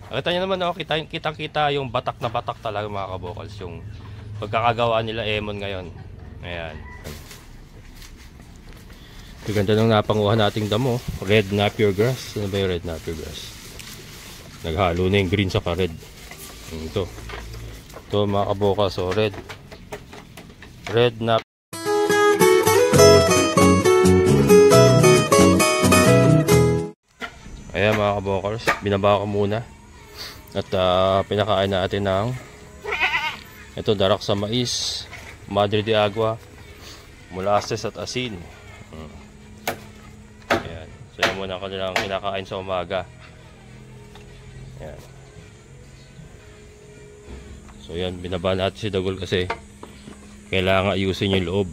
Kita nyo naman, oh, kitang-kita yung batak na batak talaga mga kabokals, yung pagkakagawa nila Emon ngayon. Ayan. Yung ganda nung napanguha nating damo, red napier grass. Ano ba yung red napier grass? Naghalo na yung green sa red. Ito mga kabokals, so red napier. Ayan mga kabokals, binaba ko muna. At pinakain natin ng ito, darak sa mais, madre de agua, molasses at asin. Ayan. So yan muna kanilang kinakain sa umaga. Ayan. So yan, binaba natin si Dagol kasi kailangan ayusin yung loob.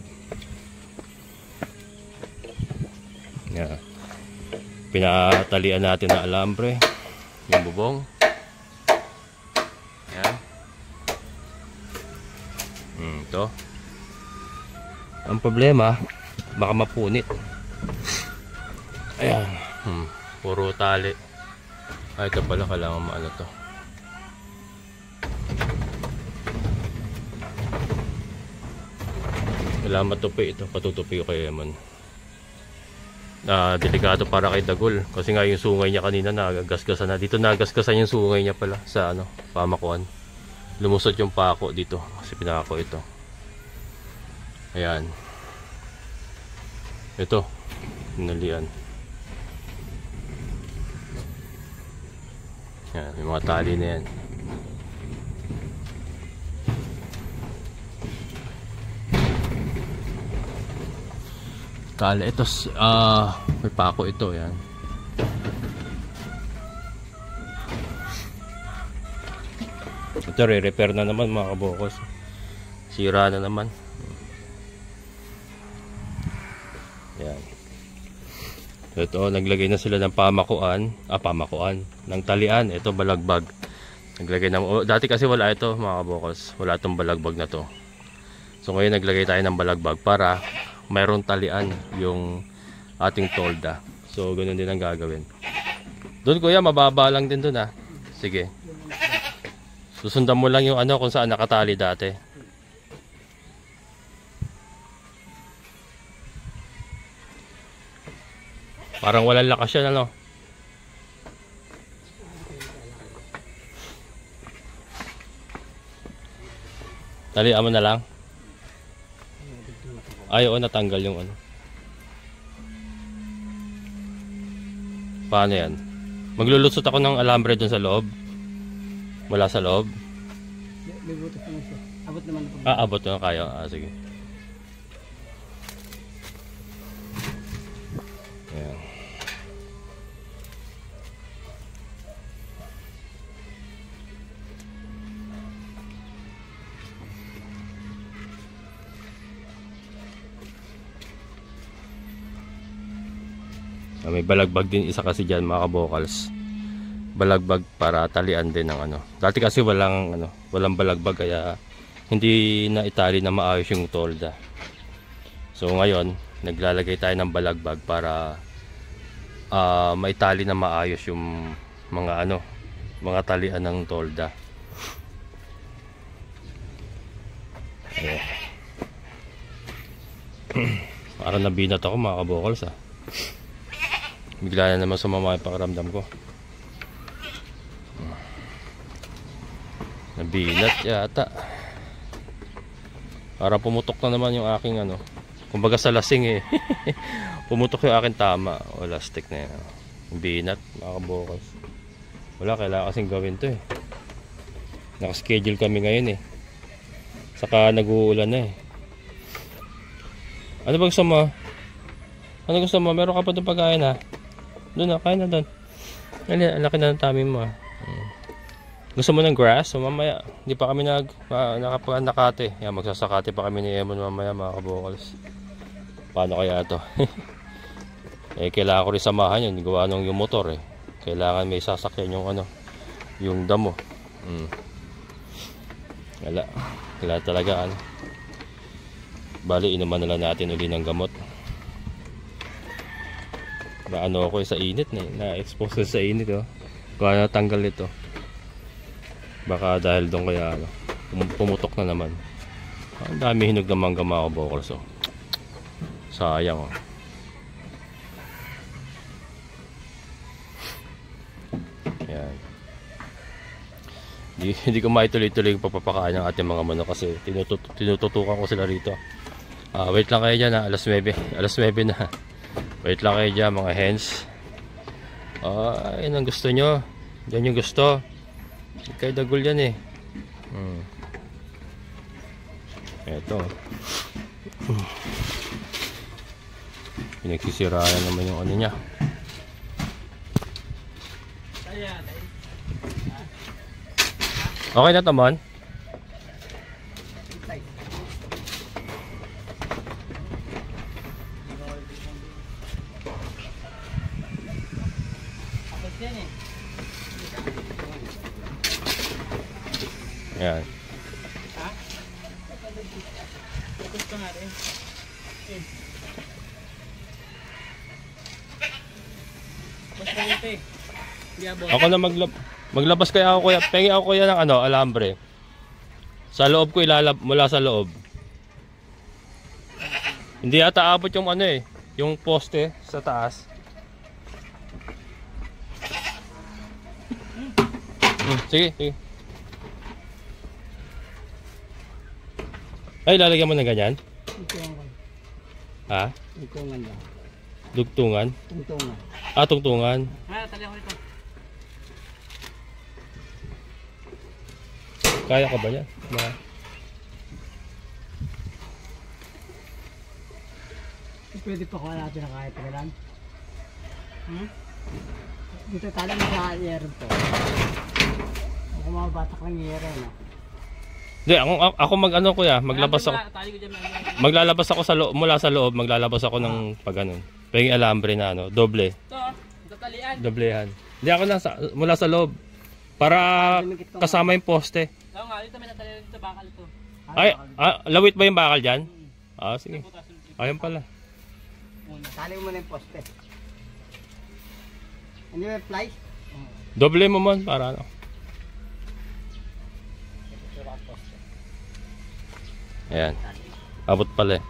Ayan. Pinatalian natin ng alambre yung bubong. Ayan. Ito. Ang problema, baka mapunit. Ayan. Puro tali. Ay, ito pala, kailangan maano to. Kailangan matupi ito. Patutupi ko kay Emon. Delikado para kay Dagol. Kasi nga yung sungay niya kanina nagasgasan na. Dito nagasgasan yung sungay niya pala sa ano, pamakuan. Lumusot yung pako dito kasi pinako ito. Ayan. Ito, hinalian. Ayan, yung mga tali na yan. Tali, ito, may pako ito, yan. Ito, re-repair na naman mga kabokos. Sira na naman. Yan. Ito, naglagay na sila ng pamakuan, ng talian. Ito, balagbag. Naglagay na, dati kasi wala ito mga kabokos. Wala itong balagbag na to. So ngayon naglagay tayo ng balagbag para mayroong talian yung ating tolda. So ganoon din ang gagawin. Doon kuya, mababa lang din doon Sige. Susundan mo lang yung ano kung saan nakatali dati. Parang walang lakas yan, ano? Talian mo na lang. Ay, oo, natanggal yung ano. Paano yan? Maglulusot ako ng alambre dun sa loob. Mula sa loob. May butas naman siya. Abot naman na po. Abot na kaya. Sige. Ayan. May balagbag din isa kasi dyan mga kabokals. Balagbag para talian din ng ano. Dati kasi walang balagbag kaya hindi na itali na maayos yung tolda. So ngayon naglalagay tayo ng balagbag para maitali na maayos yung mga talian ng tolda. Ayan. Parang nabinat ako mga kabokals Bigla na naman sumama yung pakiramdam ko. Nabinat yata. Para pumutok na naman yung aking kumbaga sa lasing Pumutok yung aking tama. O lastik na yan. Binat mga kabokals. Wala, kailangan kasing gawin to Nakaschedule kami ngayon Saka nag-uulan na Ano ba gusto mo? Ano gusto mo? Meron ka pa doon pagkain Doon kain na doon. Ang laki na ng tummy mo Gusto mo ng grass? So mamaya, hindi pa kami nakate. Yan, magsasakate pa kami ni Emon mamaya mga kabokals. Paano kaya ito? Kailangan ko rin samahan yun. Gawa nung yung motor Kailangan may sasakyan yung damo. Wala talaga Bali, inuman na lang natin uli ng gamot. Ako sa init na-expose sa init Kaya natanggal ito. Baka dahil doon kaya ano, pumutok na naman. Ang dami hinog na mangga mga kabokals. Oh. Sayang. Oh. Yan. Hindi ko maituloy-tuloy yung pagpapakain ng ating mga manok kasi tinututukan ko sila rito. Wait lang kayo dyan ha. Alas 9. Alas 9 na. Wait lang kayo dyan mga hens. Yan ang gusto nyo. Yan yung gusto. Kay dagol yan eh. Eto. Pinagsisiraan naman yung ano niya. Okay na taman? Yan. Ako na maglabas kaya ako kuya. Pengi ako kuya ng ano, alambre. Sa loob ko mula sa loob. Hindi ata abot yung ano eh, yung poste sa taas. Sige, sige. Ay, lalagyan mo ng ganyan? Tungtungan. Ha? Tungtungan lang. Dugtungan? Tungtungan. Tungtungan. Tali ako ito. Kaya ka ba yan? Pwede pa kuha natin na kahit kailan. Dito tali mo sa yero po. Ako mga batak lang yero na. Hindi, ako mag-ano kuya, maglabas ako. Maglalabas ako mula sa loob, maglalabas ako ng pag ganun. Pwedeng alambre na ano, doble. Ito, tatalian. Doblehan. Hindi ako mula sa loob. Para kasama yung poste. Oo nga, dito may natalian dito, bakal ito. Ay, lawit ba yung bakal dyan? Sige. Ayun pala. Tali mo na yung poste. Ano yung fly? Doble mo man para ano. Ayan. Abot pala eh.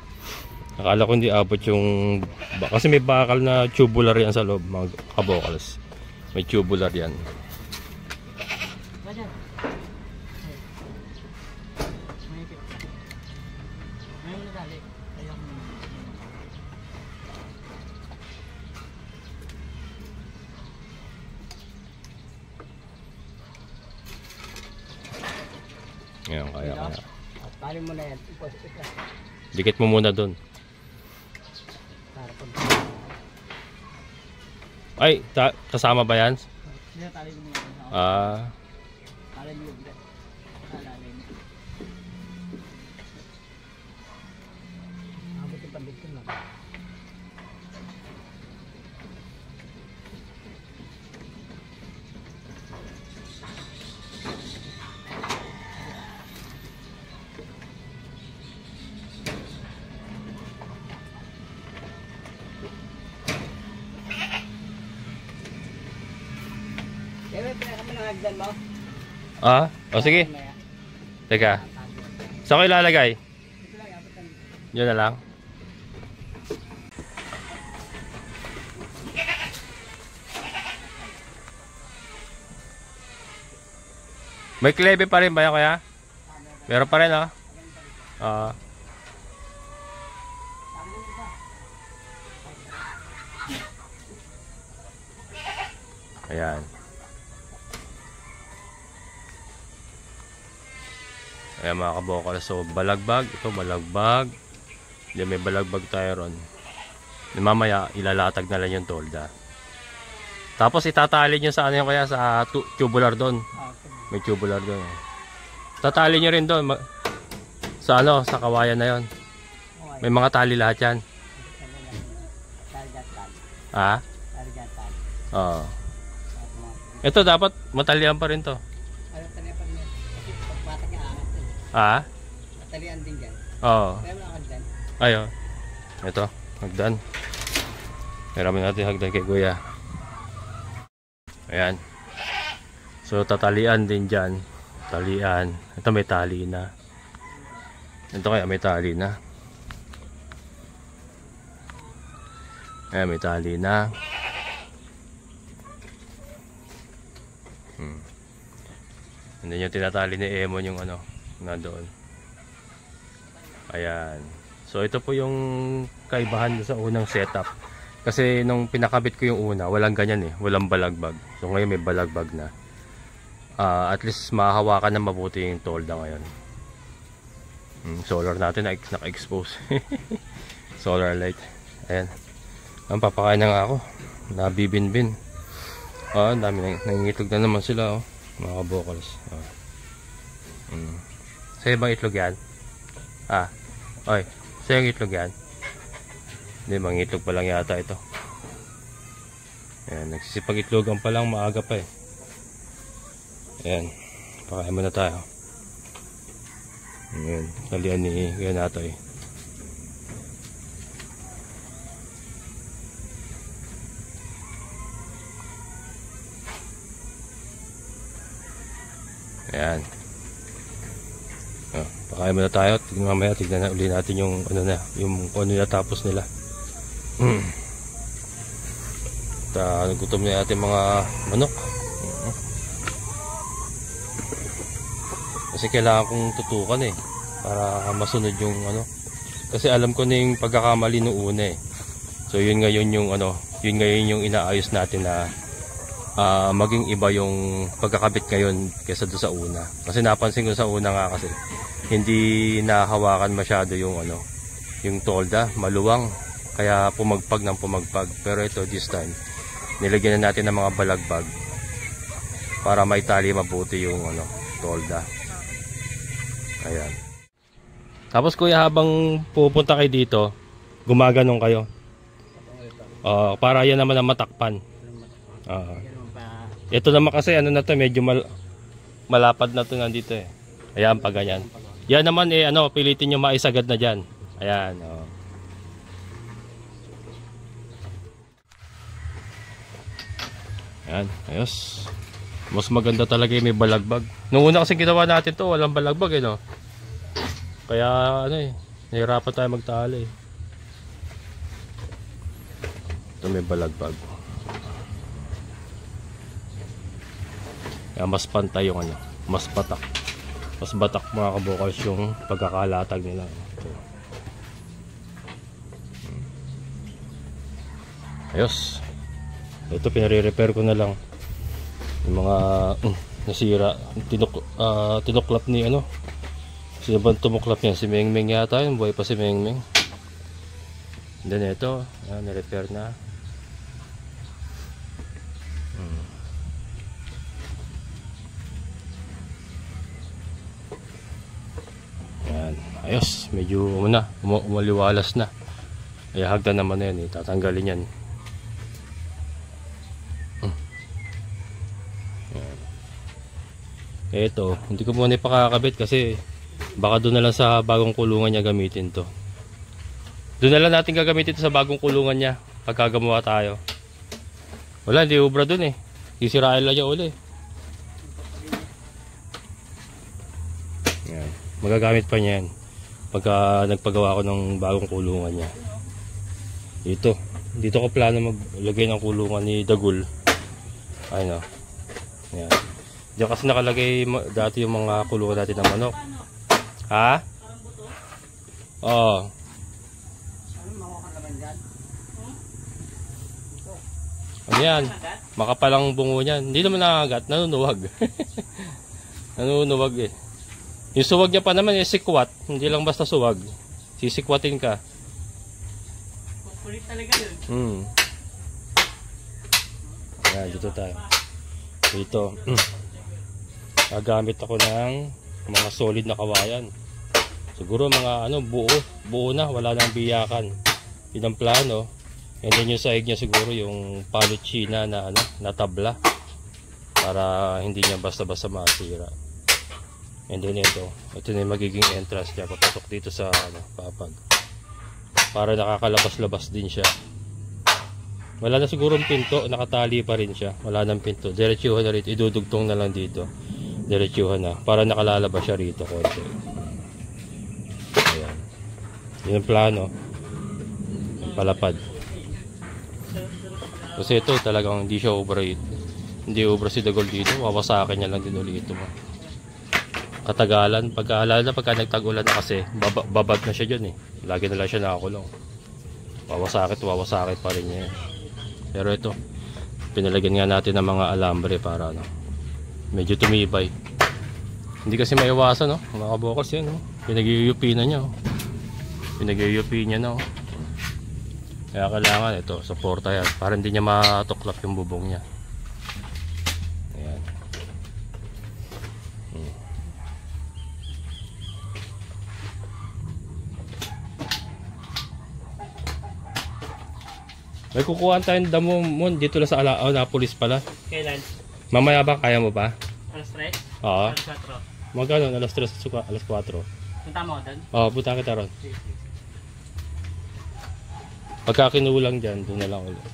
Akala ko hindi abot yung... Kasi may bakal na tubular yan sa loob, mga kabokals. May tubular yan. Ayan, kaya. Tali mo na yan. Dikit mo muna dun. Ay, kasama ba yan? Tali mo muna. Tali mo muna. Abot yung pandito na. Hagdan mo? O sige. Teka. Saan ko ilalagay? Yun na lang. May klebe pa rin ba yan kaya? Meron pa rin ayan. Ayan mga kabokal. So balagbag. Ito balagbag. Hindi may balagbag tayo ron. Mamaya ilalatag na lang yung tolda. Tapos itatali nyo sa ano yung kaya sa tubular doon. May tubular doon. Tatali nyo rin doon. Sa ano, sa kawayan na yon. May mga tali lahat yan. Oo. Ito dapat matalian pa rin to. Matalian din dyan. Oo. Kaya mo hagdan. Ayo. Ito, hagdan. Hiramin natin hagdan kay Kuya. Ayan. So tatalian din dyan. Talian. Ito may tali na. Ito kaya may tali na. Ayan, may tali na. Hindi yung tinatali ni Emon yung ano, na doon. Ayan. So ito po yung kaibahan sa unang setup. Kasi nung pinakabit ko yung una, walang ganyan eh. Walang balagbag. So ngayon may balagbag na. At least mahahawakan na mabuti yung tolda ngayon. Solar natin naka-expose. Solar light. Ayan. Ang papakain na nga ako. Nabibinbin. Dami nangingitlog na naman sila. Mga kabokals. Sa'yo bang itlog yan? Oy. Sa'yo ang itlog yan? Hindi, mangitlog pa lang yata ito. Ayan. Nagsisipag-itlogan pa lang. Maaga pa eh. Ayan. Pakain muna tayo. Ayan. Talian ni Ganatoy. Ayan. Pakain muna tayo. Mamaya tignan na uli natin yung ano na, yung ano natapos nila. Gutom na natin mga manok. Kasi kailangan kong tutukan eh para masunod yung ano. Kasi alam ko na yung pagkakamali nung una eh. So yun ngayon yung ano, yun ngayon yung inaayos natin na maging iba yung pagkakabit ngayon kaysa doon sa una. Kasi napansin ko sa una nga kasi hindi nahawakan masyado yung ano, yung tolda, maluwang. Kaya pumagpag ng pumagpag. Pero ito this time, nilagyan na natin ng mga balagbag para may tali mabuti yung ano, tolda. Ayan. Tapos kuya, habang pupunta kayo dito, gumaganong kayo. Para yan naman ang matakpan. Ito naman kasi ano na to, medyo malapad na to nandito eh. Ayan, pag ganyan. Yan naman eh, ano, pilitin nyo maisagad na dyan. Ayan, Ayan, ayos. Mas maganda talaga yung may balagbag. Nung una kasi ginawa natin to, walang balagbag eh, no? Kaya ano eh, nahirapan tayo magtali eh. Ito may balagbag. Kaya mas pantay yung ano, mas batak. Mas batak mga kabukals yung pagkakalatag nila. Ayos. Ito pinare-repair ko na lang yung mga nasira. Tinuklap ni ano. Sino ba tumuklap niya? Si Mengmeng yata yun. Buhay pa si Mengmeng. And then ito, na-repair na. Ayan, ayos. Medyo umaliwalas na. Kaya hagdan naman na yan. Tatanggalin yan. Ito, hindi ko muna ipakakabit kasi baka doon na lang sa bagong kulungan niya gamitin to. Doon na lang natin gagamitin to sa bagong kulungan niya pagkagawa tayo. Wala, hindi ubra doon eh. Sisirain lang niya uli. Yan. Magagamit pa niya yan pagka nagpagawa ko ng bagong kulungan niya. Dito ko plano maglagay ng kulungan ni Dagul. Ayun o. Yan. Diyan kasi nakalagay dati yung mga kulungan natin ng manok. Ha? Oo. Ano yan? Makapalang bungo niyan. Hindi naman nakagat. Nanunuwag. Nanunuwag eh. Yung suwag niya pa naman eh, sikwat. Hindi lang basta suwag. Sisikwatin ka. Kulit talaga yun. Ayan, dito tayo. Dito. Gagamit ako ng mga solid na kawayan. Siguro mga ano, buo na, wala nang biyakan. Yun ang plano. And then yung sahig niya siguro yung pallet china na ano, na tabla para hindi niya basta-basta masira. And then ito na yung magiging entrance niya papasok dito sa ano, papag. Para nakakalabas-labas din siya. Wala na siguro pinto, nakatali pa rin siya. Wala nang pinto. Diretsuhan na rin, idudugtong na lang dito. Diretsuhan na. Para nakalalabas siya rito konti. Ayan. Yun ang plano. Palapad. Kasi ito talagang hindi siya overheat. Hindi over si Dagol dito. Wawasakin niya lang din ulit ito. Katagalan. Pagka nagtag-ulan na kasi, babad na siya dyan eh. Lagi na lang siya nakakulong. Wawasakit pa rin niya. Pero ito, pinalagyan nga natin ng mga alambre para ano, medyo tumibay. Hindi kasi maiwasan, no? Mga kabokals yan, no? Pinag-iupi na niya, oh. Pinag-iupi niya, no? Kaya kailangan ito, suporta yan para hindi niya matuklap yung bubong niya. Ayan. May kukuhaan tayong damo mo dito lang sa Annapolis pala. Kailan? Mamaya ba? Kaya mo ba? Alas 3? Oo. Alas 4? Magkano? Alas 3, alas 4. Punta mo doon? Oo, punta kita ron. Pagka kinulang dyan, doon na lang ulit.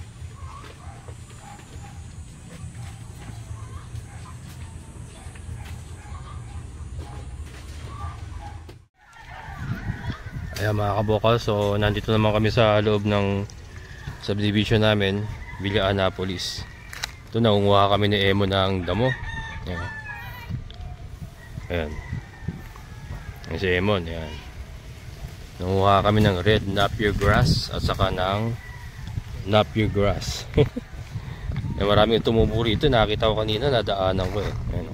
Ayan mga kabokal, so nandito naman kami sa loob ng subdivision namin, Villa Annapolis. Ito, nangunguha kami ni Emo ng damo. Ayan. Ayan. Ayan si Emon, ayan. Nangunguha kami ng red napier grass at saka ng napier grass. Ayan, marami tumubo rito. Nakita ko kanina, nadaanan ko eh. Ayan.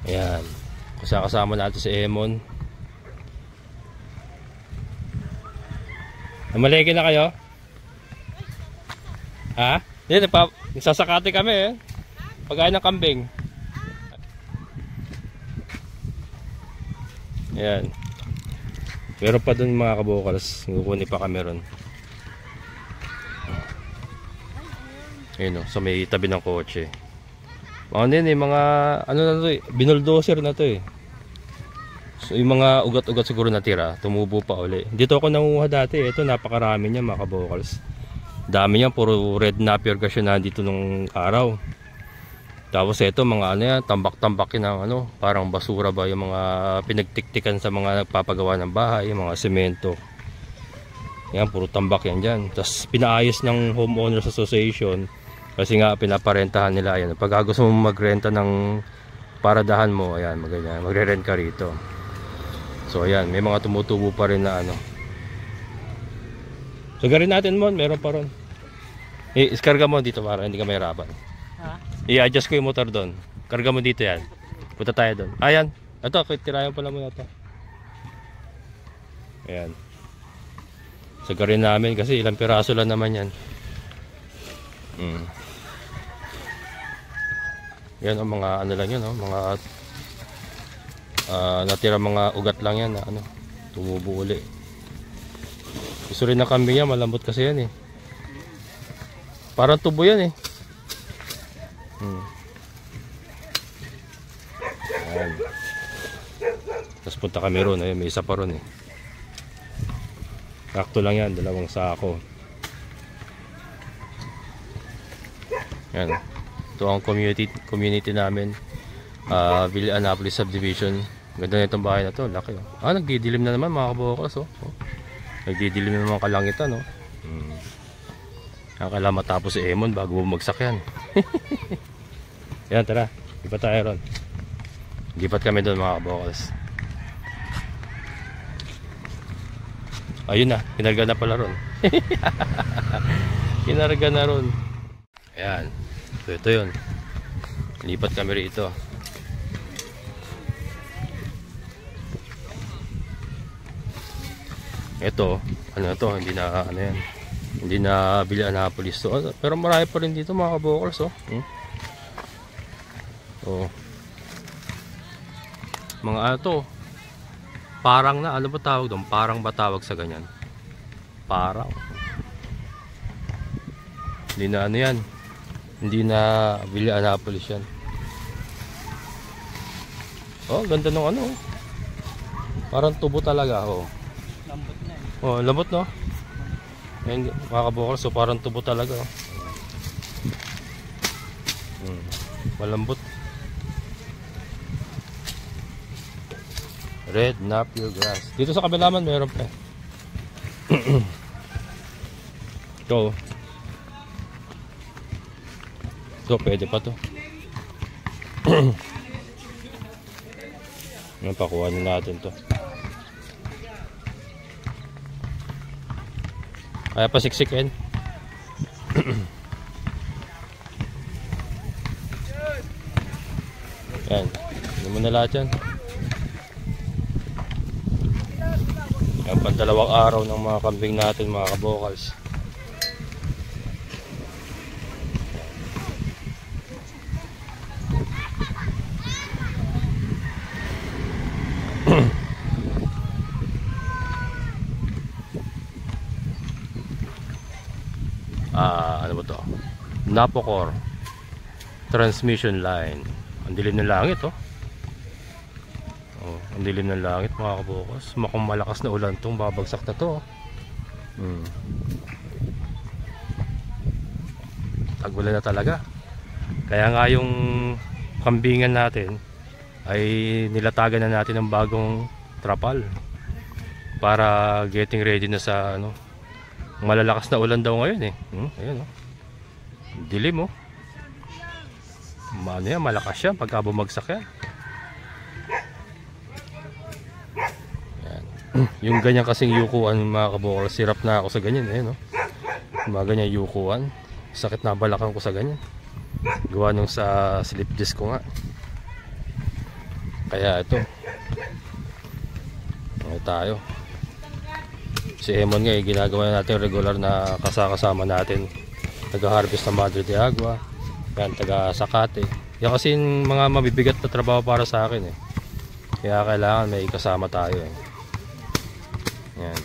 Ayan. Kasama natin si Emon. Namalegi na kayo? Ha? Hindi, nagsasakate kami eh. Pagkain ng kambing. Ayan. Meron pa dun mga kabokals. Kukunin pa kami ron. Ayan o, so may tabi ng kotse. Mga din eh, mga ano na to eh, binuldoser na to eh. So yung mga ugat-ugat siguro natira, tumubo pa uli. Dito ako nangunguha dati, ito napakarami niya mga kabokals. Dami niya, puro red napier kasi nandito nung araw. Tapos ito mga ano yan, tambak-tambakin ng ano, parang basura ba yung mga pinagtiktikan sa mga nagpapagawa ng bahay, yung mga semento. Yan, puro tambak yan dyan. Tapos pinaayos ng homeowners association kasi nga pinaparentahan nila yan. Pag gusto mo magrenta ng paradahan mo, ayan, magre-rent ka rito. So ayan, may mga tumutubo pa rin na ano. So garin natin mo, meron pa ron. Iskarga mo dito para hindi ka mahirapan. Ha? I-adjust ko yung motor doon. Karga mo dito yan. Punta tayo doon. Ayan. Ito, tirayan pala muna ito. Ayan. Sagarin namin kasi ilang piraso lang naman yan. Yan ang mga ano lang yan, no? Mga natira mga ugat lang yan na ano, tumubo uli. Gusto rin na kambing yan, malambot kasi yan eh. Parang tubo yan eh. Ayan. Tapos punta kami ron, ayun, may isa pa ron eh. Sakto lang yan, 2 sako. Ayan. Ito ang community namin, Villa Annapolis Subdivision. Ganda na itong bahay na to, laki oh. Nagdidilim na naman mga kabokals oh. Nagdidilim na naman kalangitan oh. Kailangan matapos si Emon bago bumagsak yan. Yan, tara, lipat tayo ron. Lipat kami doon mga kabokals. Ayun na, kinarga na pala ron. Kinarga na ron. Ayan, ito yun. Lipat kami rito. Ito, ano to, hindi na ano yan. Hindi na Villa Annapolis to. Pero marami pa rin dito mga kabokals oh. Oh. Mga ano to. Parang na, ano ba tawag doon? Parang ba tawag sa ganyan? Parang. Hindi na ano yan. Hindi na Villa Annapolis yan. Oh, ganda ng ano. Parang tubo talaga oh. Lambot na eh. Oh, lambot no? Ayan, mga kabokals, so parang tubo talaga oh. Malambot. Red Napier grass. Dito sa kabila man meron pa. Ito. Ito pwede pa to. Yan, pakuha na natin to. Kaya pa siksikin. Yan. Hindi mo na lahat yan. Yan, pandalawang araw ng mga kambing natin, mga kabokals. Ano ba to? Napocor transmission line. Ang dilim ng langit, oh. Oh, ang dilim ng langit, mga kabokals. Mukhang malakas na ulan tong babagsak na to. Tag-ulan na talaga. Kaya nga yung kambingan natin ay nilatagan na natin ng bagong trapal para getting ready na sa ano, malalakas na ulan daw ngayon eh. Ayun, oh. Dilim, oh. Ano yan, malakas yan pagka bumagsak yan. Yan. Yung ganyan kasing yukuan, mga kabokal, sirap na ako sa ganyan eh, no? Mga ganyan yukuan, sakit na balakan ko sa ganyan. Gawa nung sa slip disc ko nga. Kaya ito, ano tayo, si Emon nga ginagawa natin regular na kasama natin. Taga-harvest na Madre de Agua. Yan, taga-Sakate. Yan kasi yung mga mabibigat na trabaho para sa akin eh. Kaya kailangan may kasama tayo eh. Yan.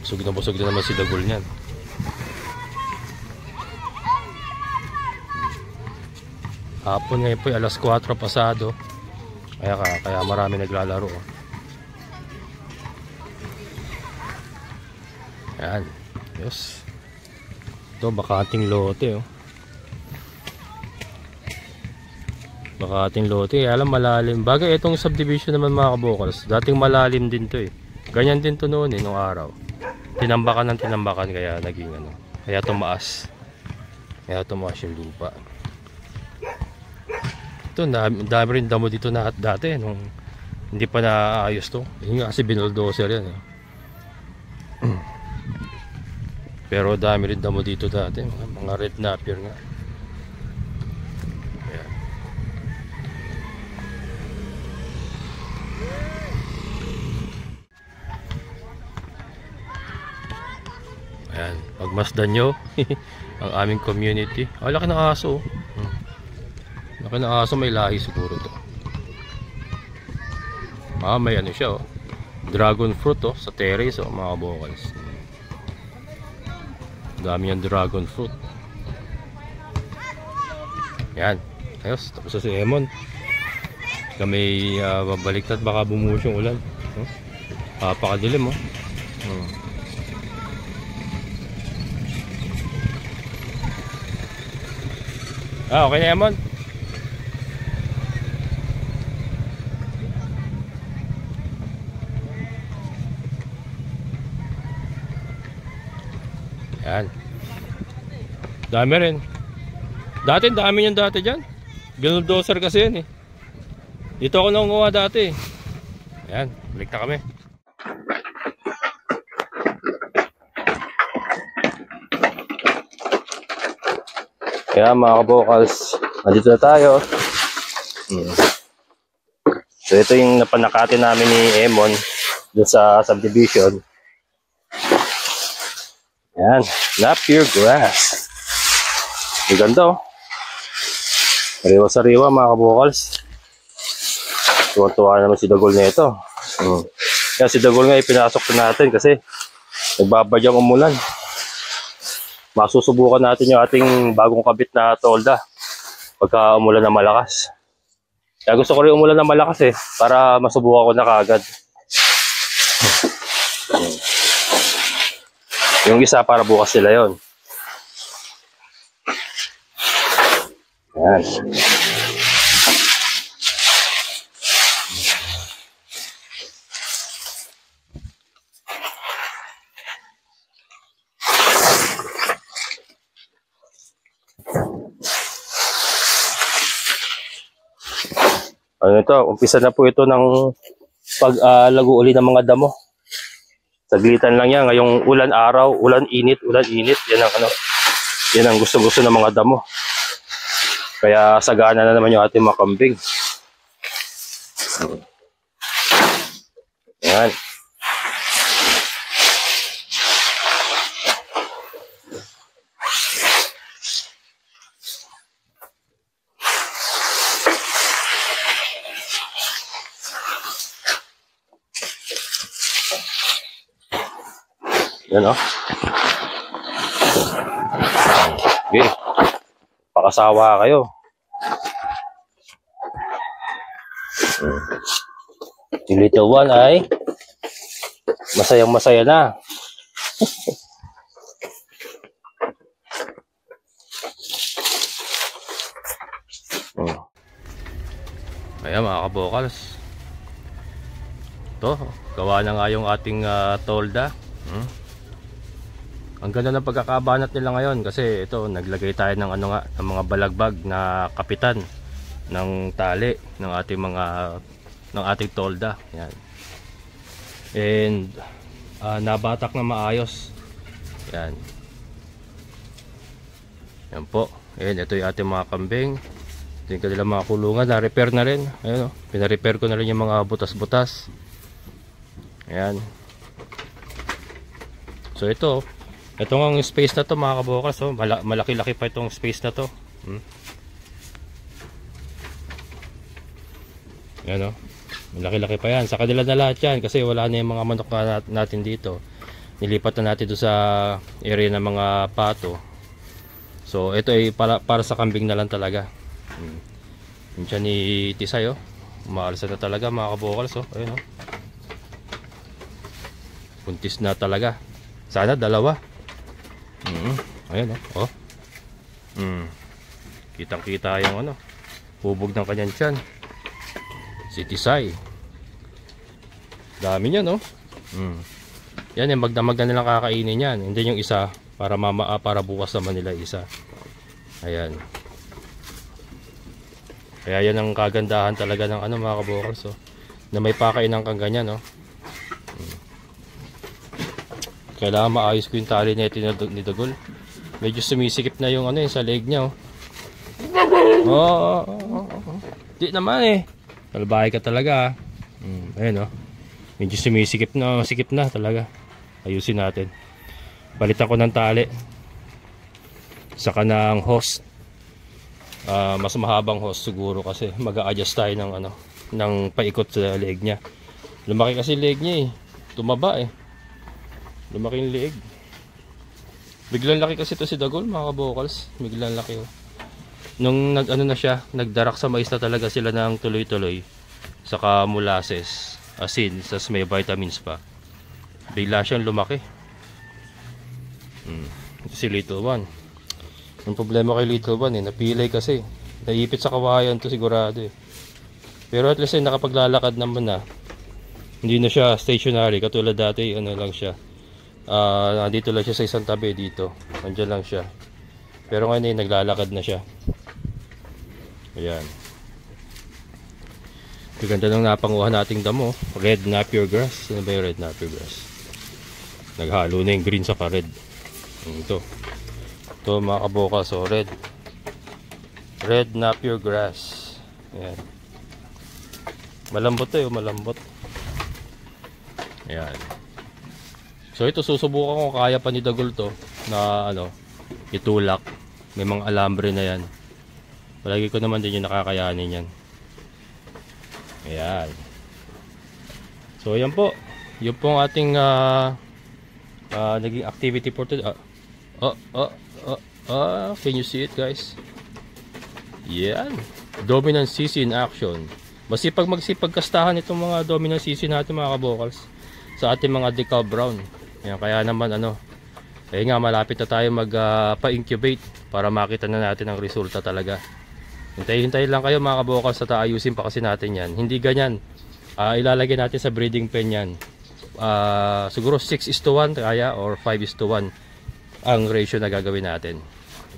Busog na naman si Dagol niyan. Hapon ngayon po, alas 4 pasado. Kaya marami naglalaro. Yan. Yes. Ito, bakating lote, oh. Bakating lote. Alam, malalim. Bagay, itong subdivision naman, mga kabokals, dating malalim din to eh. Ganyan din to noon eh, nung araw. Tinambakan ng tinambakan, kaya naging ano. Kaya tumaas. Yung lupa. Ito, dami rin damo dito na dati, nung hindi pa naayos to. Yun nga kasi binuldoser yan eh. Pero dami rin damo dito dati, mga red napier nga. Ayan. Ayan, pagmasdan nyo ang aming community. Laki ng aso. Laki ng aso, may lahi siguro to. May ano siya, oh. Dragon fruit, oh, sa terrace, oh, mga kabokals. Dami yung dragon fruit. Yan. Ayos, tapos na si Emon. Kami babaliktad, baka bumuhos yung ulan. Pakadilim, oh. Okay na, Emon. Yan. Dami rin. Dami yan dati dyan. Binuldoser kasi yan eh. Dito ako nangunguha dati. Yan, balik na kami. Kaya mga kabokals, nandito na tayo. So ito yung napanakati namin ni Emon dun sa subdivision. Yan, Napier grass. Ang ganda, oh. Sariwa-sariwa, mga kabokals. Tuwa-tuwa naman si Dagol na ito. Kaya si Dagol nga ipinasok na natin kasi nagbabadyang umulan. Masusubukan natin yung ating bagong kabit na tolda pagka umulan na malakas. Kaya gusto ko rin umulan na malakas eh, para masubukan ko na kaagad. Yung isa para bukas sila yon. Yan. Ano ito, umpisa na po ito ng paglago uli ng mga damo. Saglitan lang yan, ngayong ulan araw, ulan init, yan ang ano, yan ang gusto-gusto ng mga damo. Kaya sagana na naman yung ating mga kambing. Yan. Yan o. Okay. Pakasawa kayo. Si Little One ay masayang masaya na. Ayan mga kabokals. Ito, gawa na nga yung ating tolda. Ang ganda ng pagkakabanat nila ngayon kasi ito naglagay tayo ng ano nga ng mga balagbag na kapitan ng tali ng ating tolda. Yan. And nabatak na maayos. Yan. Yan po. Ayan, ito yung ating mga kambing. Ito yung kanilang mga kulungan. Na-repair na rin. Ayan o. Pina-repair ko na rin yung mga butas-butas. Ayan. So ito ang space na to mga kabukas, oh. Malaki-laki pa itong space na to. Yan, oh. Malaki-laki pa yan. Sa kanila na lahat yan kasi wala na yung mga manok natin dito. Nilipat na natin doon sa area ng mga pato. So ito ay para sa kambing na lang talaga. Yung tiyan ni Tisay, oh. Umaalsa na talaga mga kabukas, oh. Ayun, oh. Puntis na talaga. Sana dalawa. Ayan, oh. Kitang-kita yung ano, hubog ng kanyang tiyan. Si Tisay. Dami niyan, oh. Yan yung magdamag na nilang kakainin yan. Hindi yung isa para bukas naman nila isa. Ayan. Kaya yan ang kagandahan talaga ng ano mga kabukals, oh. Na may pakainan kang ganyan, oh. Kailangan maayos ko yung tali na ito ni Dagol. Medyo sumisikip na yung ano sa leg niya, oh. Di naman eh. Talbahay ka talaga. Ayun, oh. Medyo sumisikip na, sikip na talaga. Ayusin natin. Balitan ko ng tali. Saka ng hose. Mas mahabang hose siguro kasi mag-a-adjust tayo ng ano, ng paikot sa leg niya. Lumaki kasi leg niya eh. Tumaba eh. Lumaki yung leeg. Biglang laki kasi ito si Dagol mga kabokals. Biglang laki, oh. Nung nag-ano na siya, nagdarak sa mais na talaga sila ng tuloy-tuloy. Saka molasses, asin, sas may vitamins pa. Bigla siyang lumaki. Ito si Little One. Ang problema kay Little One eh, napilay kasi. Naipit sa kawayan to sigurado eh. Pero at least ay nakapaglalakad naman na. Hindi na siya stationary katulad dati, ano lang siya. Nandito lang siya sa isang tabi dito. Nandiyan lang siya. Pero ngayon ay naglalakad na siya. Ayan. Ganda ng napanguhan nating damo. Red Napier grass. Ano ba yung red Napier grass? Naghalo na yung green sa red. Ito. Ito mga kaboka. So red Napier grass. Ayan. Malambot eh. Malambot. Ayan. So ito susubukan ko kaya pa ni Dagol to na ano, itulak. May mga alambre na yan. Palagi ko naman din yung nakakayanin yan. Ayan. So yan po. Yung pong ating naging activity for today. Can you see it guys? Yan. Dominant CC in action. Masipag kastahan itong mga dominant CC natin mga kabokals. Sa ating mga decal brown. Yan, kaya naman ano, malapit na tayo pa-incubate para makita na natin ang resulta talaga Hintay-hintay lang kayo mga kabokals at ayusin pa kasi natin yan. Hindi ganyan. Ilalagay natin sa breeding pen yan. Siguro 6:1 kaya or 5:1 ang ratio na gagawin natin.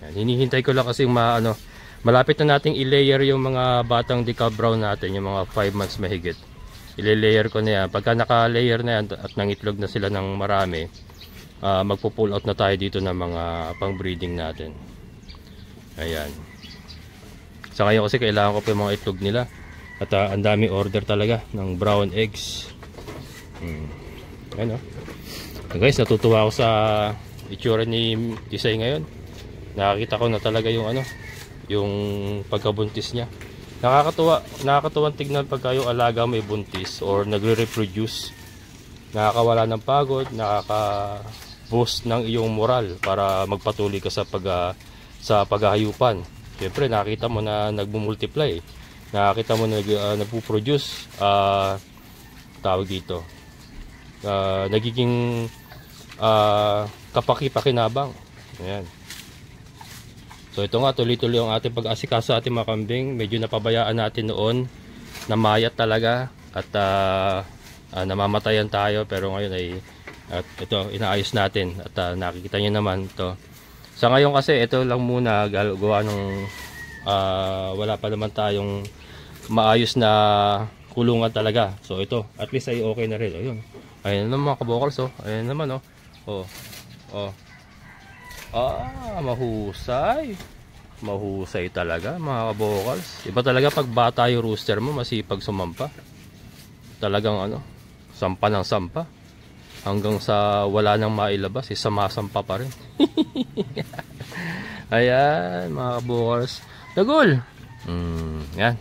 Yan. Hinihintay ko lang kasi malapit na nating i-layer yung mga batang decal brown natin, yung mga 5 months mahigit. I-layer ko na yan. Pagka naka-layer na yan at nangitlog na sila ng marami, magpo-pull out na tayo dito ng mga pang-breeding natin. Ayan. Sa ngayon kasi kailangan ko pa yung mga itlog nila. At ang dami order talaga ng brown eggs. Ano? Guys, natutuwa ako sa itsura ni Tisay ngayon. Nakakita ko na talaga yung yung pagkabuntis niya. Nakakatuwang tignan pagka yung alaga may buntis or nagre-reproduce. Nakakawala ng pagod, nakaka-boost ng iyong moral para magpatuloy ka sa paghahayupan. Siyempre nakita mo na nagmumultiply. Nakita mo na nagpo-produce, tawag dito. Nagiging kapaki-pakinabang. Ayan. So ito nga, tuloy-tuloy ang ating pag-asikaso sa ating mga kambing. Medyo napabayaan natin noon, namayat talaga at namamatayan tayo, pero ngayon ay ito inaayos natin at nakikita niyo naman ito. Sa ngayon kasi ito lang muna gawa ng wala pa naman tayong maayos na kulungan talaga. So ito, at least ay okay na rin. Ayun. Ayun naman mga kabokals, oh. Ayun naman, oh. Oh. Mahusay. Mahusay talaga mga kabokals. Iba talaga pag bata yung rooster mo, masipag sumampa. Talagang sampa ng sampa. Hanggang sa wala nang mailabas, samasampa pa rin. Ayan mga kabokals. Dagol! Yan.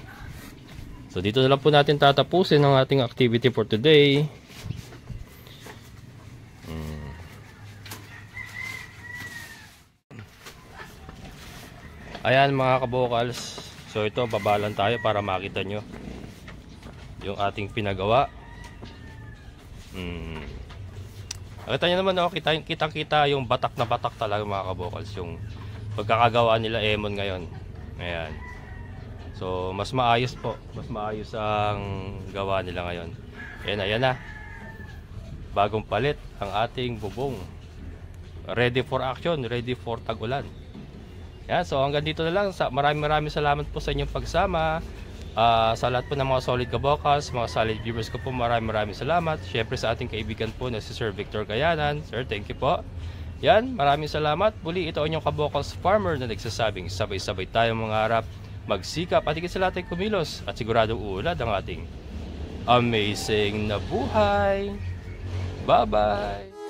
So dito na lang po natin tatapusin ang ating activity for today. Ayan mga kabokals. So ito, babalan tayo para makita nyo yung ating pinagawa. Nakita nyo naman, kitang-kita yung batak na batak talaga mga kabokals, yung pagkakagawa nila Emon ngayon. Ayan. So mas maayos po, mas maayos ang gawa nila ngayon. Ayan na. Bagong palit ang ating bubong. Ready for action, ready for tag-ulan. Yan, so hanggang dito na lang. Maraming salamat po sa inyong pagsama. Sa lahat po ng mga solid kabokals, mga solid viewers ko po, maraming salamat. Syempre sa ating kaibigan po na si Sir Victor Gayanan. Sir, thank you po. Yan, maraming salamat. Muli, ito ang inyong kabokals farmer na nagsasabing sabay-sabay tayong mangarap, magsikap at higit sa lahat ay kumilos at siguradong uulad ang ating amazing na buhay. Bye-bye!